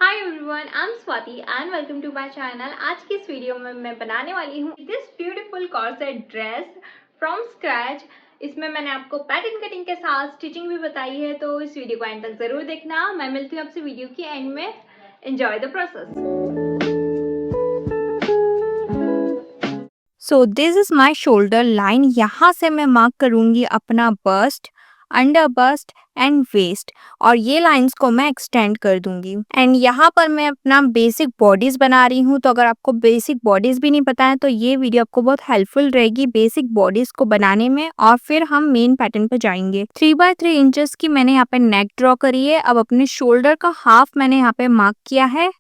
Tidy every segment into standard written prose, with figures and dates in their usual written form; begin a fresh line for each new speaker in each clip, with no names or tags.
Hi everyone, I am Swati and welcome to my channel. आज की इस वीडियो में मैं बनाने वाली हूँ this beautiful corset dress from scratch. इसमें मैंने आपको पैटर्न कटिंग के साथ स्टिचिंग भी बताई है, तो इस वीडियो को एंड तक जरूर देखना। मैं मिलती हूँ आपसे वीडियो की एंड में। Enjoy the process.
So this is my shoulder line. यहाँ से मैं मार्क करूंगी अपना bust, under bust and waist, और ये लाइंस को मैं एक्सटेंड कर दूंगी। एंड यहाँ पर मैं अपना बेसिक बॉडीज बना रही हूँ। तो अगर आपको बेसिक बॉडीज भी नहीं पता है तो ये वीडियो आपको बहुत हेल्पफुल रहेगी बेसिक बॉडीज को बनाने में। और फिर हम मेन पैटर्न पे जाएंगे। 3x3 इंचेस की मैंने यहाँ पे नेक ड्रॉ करी है। अब अपने शोल्डर का हाफ मैंने यहाँ पे मार्क किया है।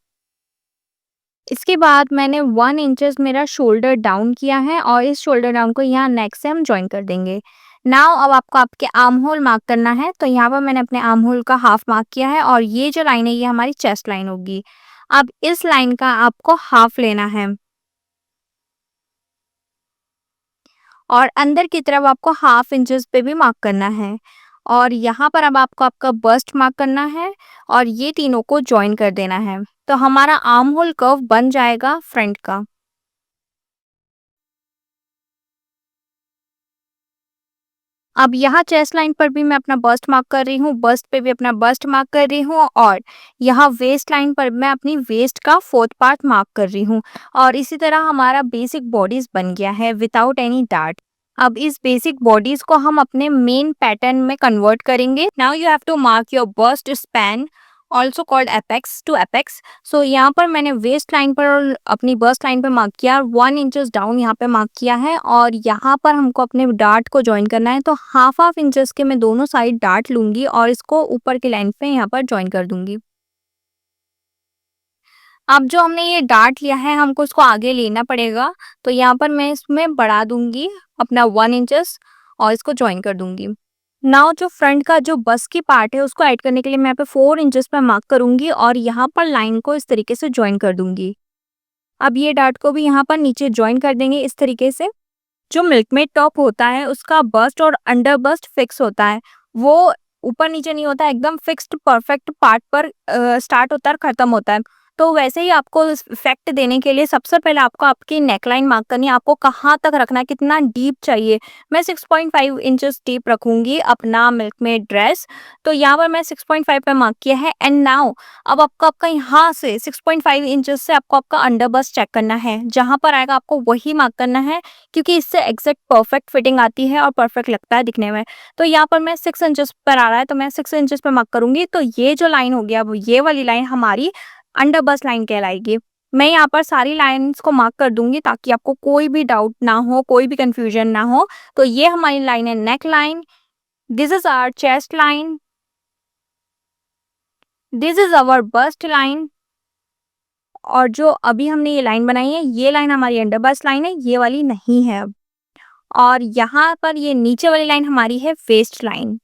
इसके बाद मैंने 1 इंचेस मेरा शोल्डर डाउन किया है और इस शोल्डर डाउन को यहाँ नेक से हम ज्वाइन कर देंगे। नाउ अब आपको आपके आर्म होल मार्क करना है। तो यहाँ पर मैंने अपने आर्म होल का हाफ मार्क किया है और ये जो लाइन है ये हमारी चेस्ट लाइन होगी। अब इस लाइन का आपको हाफ लेना है और अंदर की तरफ आपको हाफ इंचेस पे भी मार्क करना है। और यहाँ पर अब आपको आपका बस्ट मार्क करना है और ये तीनों को ज्वाइन कर देना है। तो हमारा आर्म होल कर्व बन जाएगा फ्रंट का। अब यहाँ चेस्ट लाइन पर भी मैं अपना बस्ट मार्क कर रही हूँ, बस्ट पे भी अपना बस्ट मार्क कर रही हूँ और यहाँ वेस्ट लाइन पर मैं अपनी वेस्ट का 4th पार्ट मार्क कर रही हूँ। और इसी तरह हमारा बेसिक बॉडीज बन गया है विदाउट एनी डार्ट। अब इस बेसिक बॉडीज को हम अपने मेन पैटर्न में कन्वर्ट करेंगे। Now you have to mark your bust span, also called apex to apex. So यहाँ पर मैंने वेस्ट लाइन पर और अपनी बस्ट लाइन पर मार्क किया, 1 इंचेस डाउन यहाँ पे मार्क किया है। और यहाँ पर हमको अपने डार्ट को ज्वाइन करना है। तो हाफ इंचेस के मैं दोनों साइड डार्ट लूंगी और इसको ऊपर की लाइन पे यहाँ पर ज्वाइन कर दूंगी। अब जो हमने ये डार्ट लिया है हमको इसको आगे लेना पड़ेगा। तो यहाँ पर मैं इसमें बढ़ा दूंगी अपना 1 इंचेस और इसको ज्वाइन कर दूंगी। नाउ जो फ्रंट का जो बस की पार्ट है उसको ऐड करने के लिए मैं यहाँ पे 4 इंचेस पर मार्क करूंगी और यहाँ पर लाइन को इस तरीके से ज्वाइन कर दूंगी। अब ये डार्ट को भी यहाँ पर नीचे ज्वाइन कर देंगे इस तरीके से। जो मिल्कमेड टॉप होता है उसका बस्ट और अंडर बस्ट फिक्स होता है, वो ऊपर नीचे नहीं होता, एकदम फिक्स्ड परफेक्ट पार्ट पर स्टार्ट होता है और खत्म होता है। तो वैसे ही आपको इफेक्ट देने के लिए सबसे पहले आपको आपकी नेकलाइन मार्क करनी है। आपको कहाँ तक रखना है, कितना डीप चाहिए। मैं 6.5 इंचेस डीप रखूंगी अपना मिल्कमेड ड्रेस। तो यहाँ पर मैं 6.5 पे मार्क किया है। एंड नाउ अब आपको आपका यहाँ से 6.5 इंचेस से आपको आपका अंडर बस्ट चेक करना है। जहाँ पर आएगा आपको वही मार्क करना है, क्योंकि इससे एग्जैक्ट परफेक्ट फिटिंग आती है और परफेक्ट लगता है दिखने में। तो यहाँ पर मैं 6 इंचेस पर आ रहा है तो मैं 6 इंचेस पर मार्क करूंगी। तो ये जो लाइन होगी अब ये वाली लाइन हमारी अंडर बस्ट लाइन कहलाएगी। मैं यहाँ पर सारी लाइंस को मार्क कर दूंगी ताकि आपको कोई भी डाउट ना हो, कोई भी कंफ्यूजन ना हो। तो ये हमारी लाइन है neck line, this is our chest line, this is our bust line, और जो अभी हमने ये लाइन बनाई है ये लाइन हमारी अंडर बस्ट लाइन है, ये वाली नहीं है अब। और यहाँ पर ये नीचे वाली लाइन हमारी है waist line.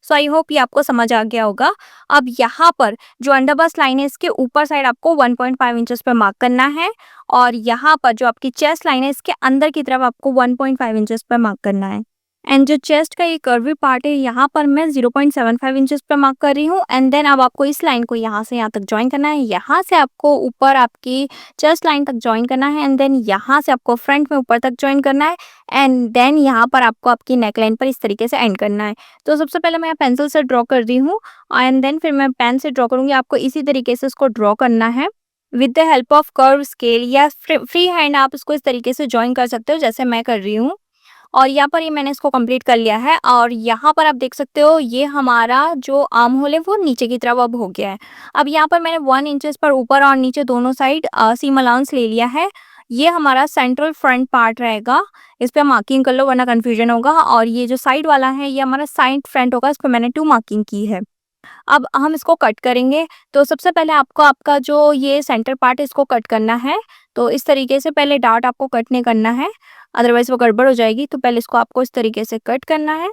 So I hope ये आपको समझ आ गया होगा। अब यहाँ पर जो अंडर बस्ट लाइन है इसके ऊपर साइड आपको 1.5 इंचेस पर मार्क करना है और यहाँ पर जो आपकी चेस्ट लाइन है इसके अंदर की तरफ आपको 1.5 इंचेस पर मार्क करना है। एंड जो चेस्ट का ये कर्वी पार्ट है यहाँ पर मैं 0.75 इंचेस पर मार्क कर रही हूँ। एंड देन अब आपको इस लाइन को यहाँ से यहाँ तक ज्वाइन करना है, यहाँ से आपको ऊपर आपकी चेस्ट लाइन तक ज्वाइन करना है एंड देन यहाँ से आपको फ्रंट में ऊपर तक ज्वाइन करना है एंड देन यहाँ पर आपको आपकी नेक लाइन पर इस तरीके से एंड करना है। तो सबसे पहले मैं पेंसिल से ड्रॉ कर रही हूँ एंड देन फिर मैं पेन से ड्रॉ करूँगी। आपको इसी तरीके से इसको ड्रॉ करना है with the help of curve scale या फ्री हैंड आप इसको इस तरीके से ज्वाइन कर सकते हो जैसे मैं कर रही हूँ। और यहाँ पर ये मैंने इसको कंप्लीट कर लिया है और यहाँ पर आप देख सकते हो ये हमारा जो आर्म होल है वो नीचे की तरफ अब हो गया है। अब यहाँ पर मैंने 1 इंचेस पर ऊपर और नीचे दोनों साइड सीम अलाउंस ले लिया है। ये हमारा सेंट्रल फ्रंट पार्ट रहेगा, इस पर मार्किंग कर लो वरना कंफ्यूजन होगा। और ये जो साइड वाला है ये हमारा साइड फ्रंट होगा, इस पर मैंने 2 मार्किंग की है। अब हम इसको कट करेंगे। तो सबसे पहले आपको आपका जो ये सेंटर पार्ट है इसको कट करना है। तो इस तरीके से पहले डार्ट आपको कट नहीं करना है, अदरवाइज वो गड़बड़ हो जाएगी। तो पहले इसको आपको इस तरीके से कट करना है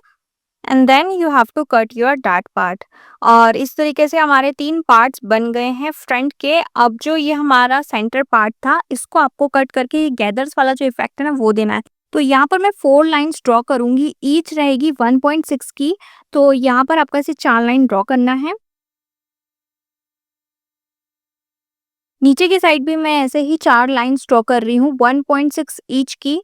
and then you have to cut your dart part. और इस तरीके से हमारे 3 पार्ट्स बन गए हैं फ्रंट के। अब जो ये हमारा सेंटर पार्ट था इसको आपको कट करके ये गैदर्स वाला जो इफेक्ट है ना वो देना है। तो यहाँ पर मैं 4 लाइंस ड्रॉ करूंगी, ईच रहेगी 1.6 की। तो यहाँ पर आपको ऐसे 4 लाइन ड्रॉ करना है। नीचे की साइड भी मैं ऐसे ही 4 लाइन्स ड्रॉ कर रही हूँ 1.6 ईच की।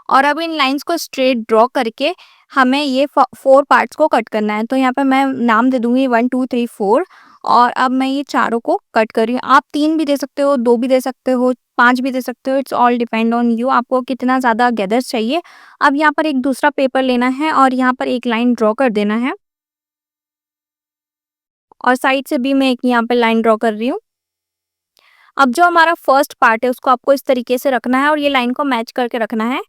और अब इन लाइन्स को स्ट्रेट ड्रॉ करके हमें ये 4 पार्ट्स को कट करना है। तो यहाँ पे मैं नाम दे दूँगी 1, 2, 3, 4 और अब मैं ये चारों को कट कर रही हूँ। आप 3 भी दे सकते हो, 2 भी दे सकते हो, 5 भी दे सकते हो, it's all depend on you, आपको कितना ज़्यादा गैदर्स चाहिए। अब यहाँ पर एक दूसरा पेपर लेना है और यहाँ पर एक लाइन ड्रॉ कर देना है और साइड से भी मैं एक यहाँ पे लाइन ड्रॉ कर रही हूँ। अब जो हमारा फर्स्ट पार्ट है उसको आपको इस तरीके से रखना है और ये लाइन को मैच करके रखना है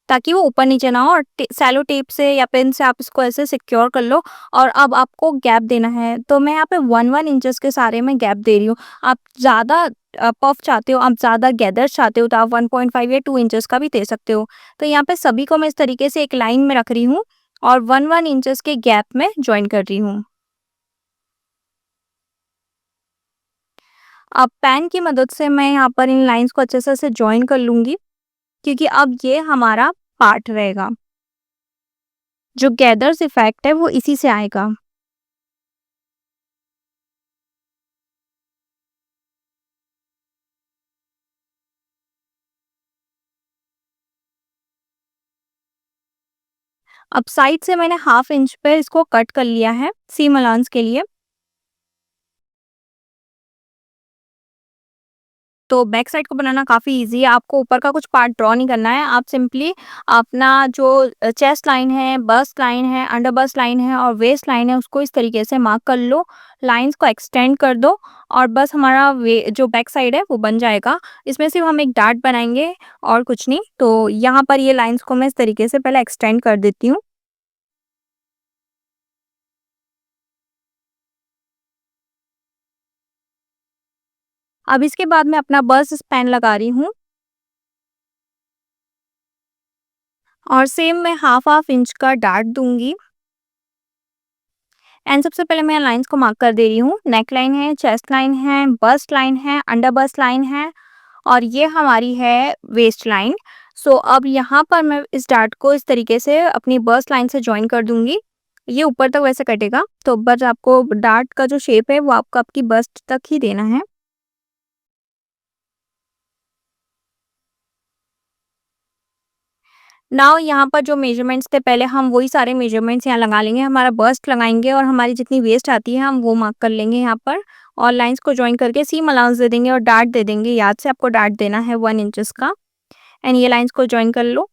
ताकि वो ऊपर नीचे ना हो और सेलो टेप से या पेन से आप इसको ऐसे सिक्योर कर लो। और अब आपको गैप देना है, तो मैं यहाँ पे 1-1 इंचेस के सारे में गैप दे रही हूँ। आप ज़्यादा पफ चाहते हो, आप ज़्यादा गैदर्स चाहते हो तो आप 1.5 या 2 इंचेस का भी दे सकते हो। तो यहाँ पे सभी को मैं इस तरीके से एक लाइन में रख रही हूँ और 1-1 इंचेस के गैप में जॉइन कर रही हूँ। अब पेन की मदद से मैं यहाँ पर इन लाइन्स को अच्छे से ऐसे जॉइन कर लूँगी क्योंकि अब ये हमारा पार्ट रहेगा। जो गैदर्स इफ़ेक्ट है वो इसी से आएगा। अब साइड से मैंने हाफ इंच पे इसको कट कर लिया है सीम अलाउंस के लिए। तो बैक साइड को बनाना काफ़ी ईज़ी है, आपको ऊपर का कुछ पार्ट ड्रॉ नहीं करना है। आप सिंपली अपना जो चेस्ट लाइन है, बस्ट लाइन है, अंडर बस्ट लाइन है और वेस्ट लाइन है उसको इस तरीके से मार्क कर लो, लाइन्स को एक्सटेंड कर दो और बस हमारा वे जो बैक साइड है वो बन जाएगा। इसमें सिर्फ हम एक डार्ट बनाएँगे और कुछ नहीं। तो यहाँ पर ये लाइन्स को मैं इस तरीके से पहले एक्सटेंड कर देती हूँ। अब इसके बाद मैं अपना बस्ट स्पैन लगा रही हूँ और सेम मैं हाफ इंच का डार्ट दूंगी। एंड सबसे पहले मैं लाइंस को मार्क कर दे रही हूँ। नेक लाइन है, चेस्ट लाइन है, बस्ट लाइन है, अंडर बस्ट लाइन है और ये हमारी है वेस्ट लाइन। सो अब यहाँ पर मैं इस डार्ट को इस तरीके से अपनी बस्ट लाइन से ज्वाइन कर दूंगी। ये ऊपर तक वैसे कटेगा, तो बस आपको डार्ट का जो शेप है वो आपको आपकी बस्ट तक ही देना है। नाउ यहाँ पर जो मेजरमेंट्स थे पहले हम वही सारे मेजरमेंट्स यहाँ लगा लेंगे। हमारा बस्ट लगाएंगे और हमारी जितनी वेस्ट आती है हम वो मार्क कर लेंगे यहाँ पर और लाइंस को ज्वाइन करके सीम अलाउंस दे देंगे और डार्ट दे देंगे। याद से आपको डार्ट देना है 1 इंचेस का एंड ये लाइंस को ज्वाइन कर लो।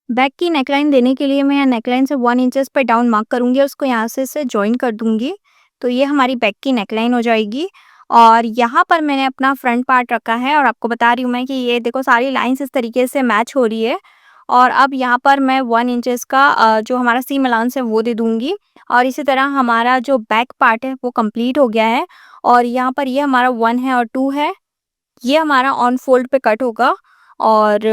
बैक की नेकलाइन देने के लिए मैं यहाँ नेकलाइन से 1 इंचेस पे डाउन मार्क करूँगी और उसको यहाँ से जॉइन कर दूँगी। तो ये हमारी बैक की नेकलाइन हो जाएगी और यहाँ पर मैंने अपना फ्रंट पार्ट रखा है और आपको बता रही हूँ मैं कि ये देखो सारी लाइन्स इस तरीके से मैच हो रही है। और अब यहाँ पर मैं 1 इंचेस का जो हमारा सीम अलाउंस है वो दे दूँगी और इसी तरह हमारा जो बैक पार्ट है वो कंप्लीट हो गया है। और यहाँ पर ये हमारा 1 है और 2 है, ये हमारा ऑन फोल्ड पे कट होगा। और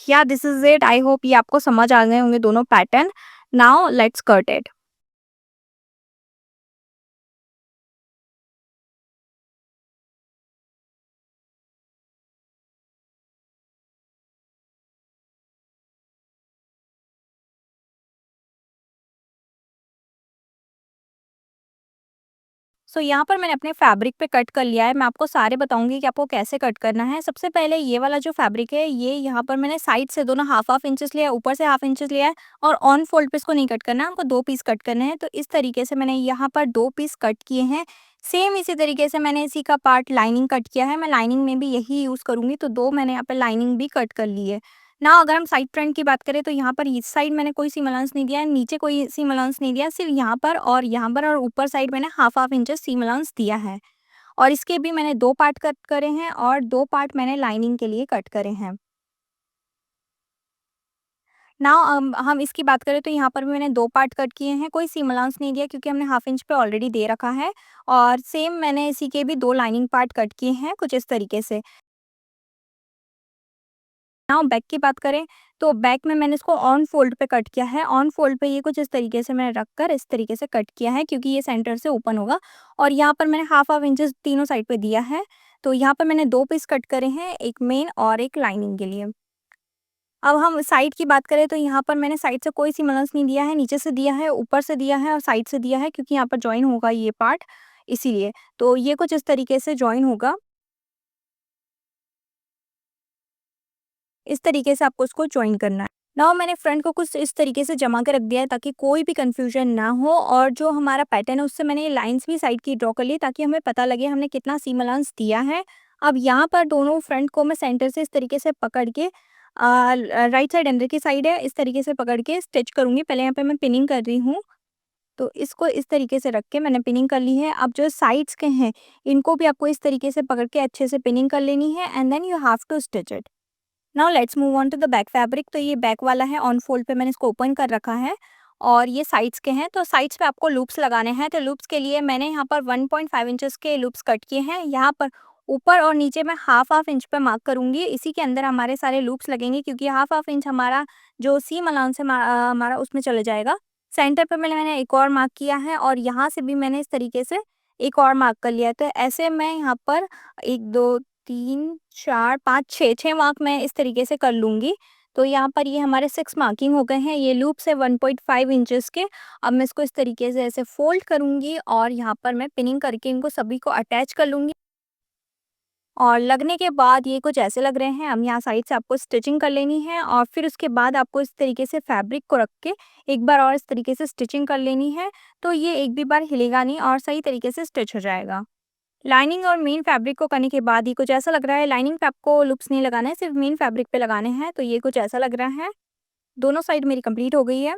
या this is it, I hope ये आपको समझ आ गए होंगे दोनों pattern. Now let's cut it. So यहाँ पर मैंने अपने फैब्रिक पे कट कर लिया है। मैं आपको सारे बताऊंगी कि आपको कैसे कट करना है। सबसे पहले ये वाला जो फैब्रिक है ये यहाँ पर मैंने साइड से दोनों हाफ इंचेस लिया है, ऊपर से हाफ इंचेस लिया है और ऑन फोल्ड पे इसको नहीं कट करना है, हमको 2 पीस कट करने हैं। तो इस तरीके से मैंने यहाँ पर 2 पीस कट किए हैं। सेम इसी तरीके से मैंने इसी का पार्ट लाइनिंग कट किया है। मैं लाइनिंग में भी यही यूज़ करूँगी, तो 2 मैंने यहाँ पे लाइनिंग भी कट कर ली है। ना अगर हम साइड फ्रंट की बात करें तो यहाँ पर इस साइड मैंने कोई सीम अलाउंस नहीं दिया है, नीचे कोई सीम अलाउंस नहीं दिया, सिर्फ यहाँ पर और ऊपर साइड मैंने हाफ इंचेस सीम अलाउंस दिया है। और इसके भी मैंने 2 पार्ट कट करे हैं और 2 पार्ट मैंने लाइनिंग के लिए कट करे हैं। नाउ हम इसकी बात करें तो यहाँ पर भी मैंने 2 पार्ट कट किए हैं, कोई सीम अलाउंस नहीं दिया क्योंकि हमने हाफ इंच पे ऑलरेडी दे रखा है। और सेम मैंने इसी के भी 2 लाइनिंग पार्ट कट किए हैं कुछ इस तरीके से। नाउ बैक की बात करें तो बैक में मैंने इसको ऑन फोल्ड पे कट किया है। ऑन फोल्ड पे ये कुछ इस तरीके से मैंने रखकर इस तरीके से कट किया है क्योंकि ये सेंटर से ओपन होगा। और यहाँ पर मैंने हाफ इंचेस तीनों साइड पे दिया है। तो यहाँ पर मैंने 2 पीस कट करे हैं, एक मेन और एक लाइनिंग के लिए। अब हम साइड की बात करें तो यहाँ पर मैंने साइड से कोई सीम अलाउंस नहीं दिया है, नीचे से दिया है, ऊपर से दिया है और साइड से दिया है क्योंकि यहाँ पर जॉइन होगा ये पार्ट इसीलिए। तो ये कुछ इस तरीके से जॉइन होगा। इस तरीके से आपको उसको जॉइन करना है। नाउ मैंने फ्रंट को कुछ इस तरीके से जमा के रख दिया है ताकि कोई भी कन्फ्यूजन ना हो, और जो हमारा पैटर्न है उससे मैंने ये लाइन्स भी साइड की ड्रॉ कर ली ताकि हमें पता लगे हमने कितना सीम अलाउंस दिया है। अब यहाँ पर दोनों फ्रंट को मैं सेंटर से इस तरीके से पकड़ के राइट साइड अंदर की साइड है, इस तरीके से पकड़ के स्टिच करूँगी। पहले यहाँ पे मैं पिनिंग कर रही हूँ, तो इसको इस तरीके से रख के मैंने पिनिंग कर ली है। अब जो साइड्स के हैं, इनको भी आपको इस तरीके से पकड़ के अच्छे से पिनिंग कर लेनी है and then you have to stitch it. Now let's move on to the back fabric. तो ये बैक वाला है, ऑन फोल्ड पे मैंने इसको ओपन कर रखा है और ये साइड्स के हैं। तो साइड्स पे आपको लूप्स लगाने हैं। तो लूप्स के लिए मैंने यहाँ पर 1.5 इंचेस के लूप्स कट किए हैं। यहाँ पर ऊपर और नीचे मैं हाफ इंच पे मार्क करूंगी। इसी के अंदर हमारे सारे लूप्स लगेंगे क्योंकि हाफ इंच हमारा जो सीम अलाउंस है हमारा उसमें चले जाएगा। सेंटर पे मैंने एक और मार्क किया है और यहाँ से भी मैंने इस तरीके से एक और मार्क कर लिया है। तो ऐसे मैं यहाँ पर 1 2 3 4 5 6 मार्क मैं इस तरीके से कर लूँगी। तो यहाँ पर ये हमारे 6 मार्किंग हो गए हैं। ये लूप्स है 1.5 इंचेस के। अब मैं इसको इस तरीके से ऐसे फोल्ड करूँगी और यहाँ पर मैं पिनिंग करके इनको सभी को अटैच कर लूँगी। और लगने के बाद ये कुछ ऐसे लग रहे हैं। अब यहाँ साइड से आपको स्टिचिंग कर लेनी है और फिर उसके बाद आपको इस तरीके से फैब्रिक को रख के एक बार और इस तरीके से स्टिचिंग कर लेनी है। तो ये एक भी बार हिलेगा नहीं और सही तरीके से स्टिच हो जाएगा। लाइनिंग और मेन फैब्रिक को करने के बाद ये कुछ ऐसा लग रहा है। लाइनिंग पे आपको लूप्स नहीं लगाना है, सिर्फ मेन फैब्रिक पे लगाने हैं। तो ये कुछ ऐसा लग रहा है। दोनों साइड मेरी कंप्लीट हो गई है।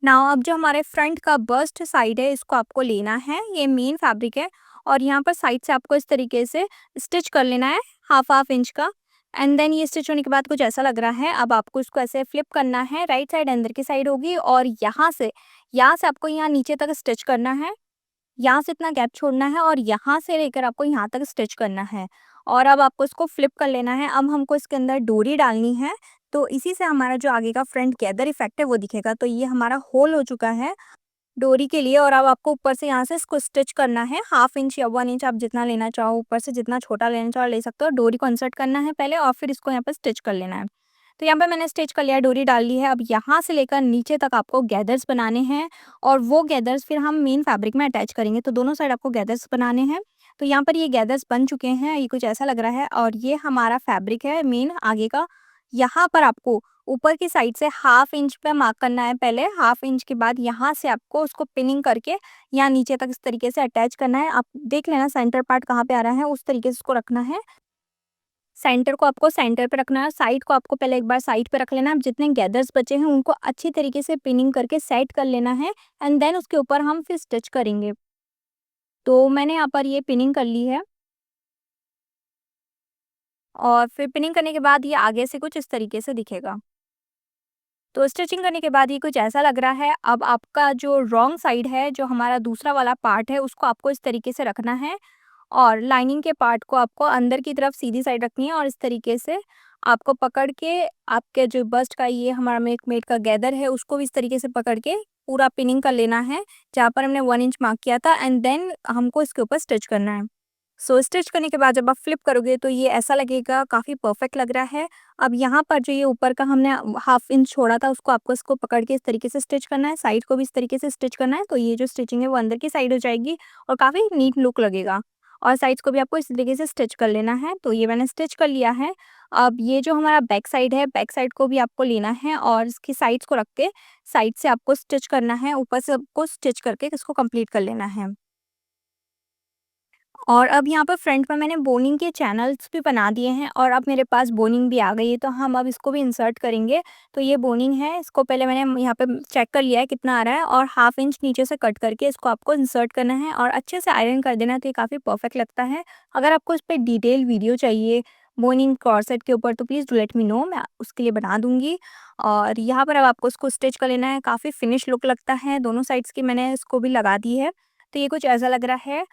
नाउ अब जो हमारे फ्रंट का बस्ट साइड है इसको आपको लेना है। ये मेन फैब्रिक है और यहाँ पर साइड से आपको इस तरीके से स्टिच कर लेना है हाफ इंच का। एंड देन ये स्टिच होने के बाद कुछ ऐसा लग रहा है। अब आपको इसको ऐसे फ्लिप करना है। राइट साइड अंदर की साइड होगी और यहाँ से आपको यहाँ नीचे तक स्टिच करना है। यहाँ से इतना गैप छोड़ना है और यहाँ से लेकर आपको यहाँ तक स्टिच करना है। और अब आपको इसको फ्लिप कर लेना है। अब हमको इसके अंदर डोरी डालनी है। तो इसी से हमारा जो आगे का फ्रंट गैदर इफेक्ट है वो दिखेगा। तो ये हमारा होल हो चुका है डोरी के लिए। और अब आपको ऊपर से यहाँ से इसको स्टिच करना है। हाफ इंच या 1 इंच आप जितना लेना चाहो, ऊपर से जितना छोटा लेना चाहो ले सकते हो। डोरी को इंसर्ट करना है पहले और फिर इसको यहाँ पर स्टिच कर लेना है। तो यहाँ पे मैंने स्टिच कर लिया, डोरी डाल ली है। अब यहाँ से लेकर नीचे तक आपको गैदर्स बनाने हैं और वो गैदर्स फिर हम मेन फैब्रिक में अटैच करेंगे। तो दोनों साइड आपको गैदर्स बनाने हैं। तो यहाँ पर ये गैदर्स बन चुके हैं। ये कुछ ऐसा लग रहा है और ये हमारा फैब्रिक है मेन आगे का। यहाँ पर आपको ऊपर की साइड से हाफ इंच पे मार्क करना है पहले। हाफ इंच के बाद यहाँ से आपको उसको पिनिंग करके यहाँ नीचे तक इस तरीके से अटैच करना है। आप देख लेना सेंटर पार्ट कहाँ पे आ रहा है, उस तरीके से उसको रखना है। सेंटर को आपको सेंटर पे रखना है। साइड को आपको पहले एक बार साइड पे रख लेना है। अब जितने गैदर्स बचे हैं उनको अच्छी तरीके से पिनिंग करके सेट कर लेना है एंड देन उसके ऊपर हम फिर स्टिच करेंगे। तो मैंने यहाँ पर ये पिनिंग कर ली है और फिर पिनिंग करने के बाद ये आगे से कुछ इस तरीके से दिखेगा। तो स्टिचिंग करने के बाद ये कुछ ऐसा लग रहा है। अब आपका जो रॉन्ग साइड है, जो हमारा दूसरा वाला पार्ट है, उसको आपको इस तरीके से रखना है और लाइनिंग के पार्ट को आपको अंदर की तरफ सीधी साइड रखनी है और इस तरीके से आपको पकड़ के आपके जो बस्ट का ये हमारा मेट का गैदर है उसको भी इस तरीके से पकड़ के पूरा पिनिंग कर लेना है जहाँ पर हमने 1 इंच मार्क किया था एंड देन हमको इसके ऊपर स्टिच करना है। सो स्टिच करने के बाद जब आप फ्लिप करोगे तो ये ऐसा लगेगा, काफ़ी परफेक्ट लग रहा है। अब यहाँ पर जो ये ऊपर का हमने हाफ इंच छोड़ा था उसको आपको इसको पकड़ के इस तरीके से स्टिच करना है। साइड को भी इस तरीके से स्टिच करना है। तो ये जो स्टिचिंग है वो अंदर की साइड हो जाएगी और काफ़ी नीट लुक लगेगा। और साइड्स को भी आपको इस तरीके से स्टिच कर लेना है। तो ये मैंने स्टिच कर लिया है। अब ये जो हमारा बैक साइड है, बैक साइड को भी आपको लेना है और इसकी साइड्स को रख के साइड से आपको स्टिच करना है। ऊपर से आपको स्टिच करके इसको कंप्लीट कर लेना है। और अब यहाँ पर फ्रंट में मैंने बोनिंग के चैनल्स भी बना दिए हैं और अब मेरे पास बोनिंग भी आ गई है। तो हम अब इसको भी इंसर्ट करेंगे। तो ये बोनिंग है, इसको पहले मैंने यहाँ पे चेक कर लिया है कितना आ रहा है और हाफ इंच नीचे से कट करके इसको आपको इंसर्ट करना है और अच्छे से आयरन कर देना है। तो ये काफ़ी परफेक्ट लगता है। अगर आपको इस पर डिटेल वीडियो चाहिए बोनिंग कॉर्सेट के ऊपर तो please do let me no, मैं उसके लिए बना दूंगी। और यहाँ पर अब आपको इसको स्टिच कर लेना है। काफ़ी फिनिश लुक लगता है। दोनों साइड्स की मैंने इसको भी लगा दी है। तो ये कुछ ऐसा लग रहा है।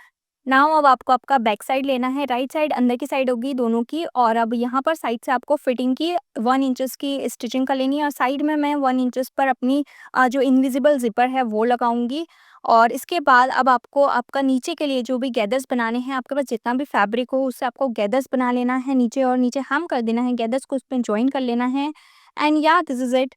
नाउ अब आपको आपका बैक साइड लेना है। राइट साइड अंदर की साइड होगी दोनों की और अब यहाँ पर साइड से आपको फिटिंग की 1 इंचेस की स्टिचिंग कर लेनी है और साइड में मैं 1 इंचेस पर अपनी जो इनविजिबल ज़िपर है वो लगाऊंगी। और इसके बाद अब आपको आपका नीचे के लिए जो भी गैदर्स बनाने हैं, आपके पास जितना भी फैब्रिक हो उससे आपको गैदर्स बना लेना है नीचे और नीचे हम कर देना है। गैदर्स को उसमें जॉइन कर लेना है। And yeah, this is it.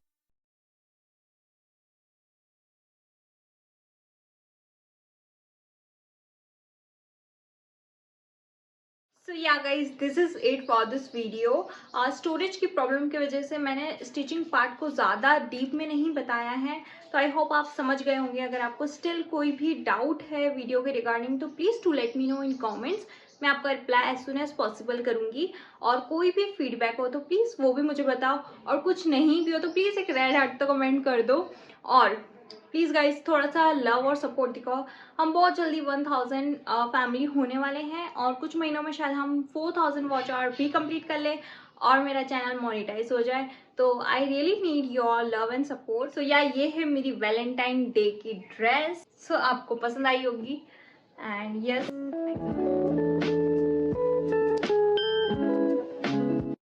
So yeah guys this is it for this video. Storage की प्रॉब्लम की वजह से मैंने स्टिचिंग पार्ट को ज़्यादा डीप में नहीं बताया है, तो आई होप आप समझ गए होंगे। अगर आपको स्टिल कोई भी डाउट है वीडियो के रिगार्डिंग तो please to let me know in comments. मैं आपका reply as soon as possible करूँगी। और कोई भी फीडबैक हो तो प्लीज़ वो भी मुझे बताओ, और कुछ नहीं भी हो तो प्लीज़ एक रेड हार्ट तो कमेंट कर दो। और प्लीज़ गाइज थोड़ा सा लव और सपोर्ट दिखाओ। हम बहुत जल्दी 1000 फैमिली होने वाले हैं, और कुछ महीनों में शायद हम 4000 वॉच आवर भी कंप्लीट कर लें और मेरा चैनल मोनेटाइज हो जाए। तो I really need your love and support. So या ये है मेरी वैलेंटाइन डे की ड्रेस। सो आपको पसंद आई होगी। And yes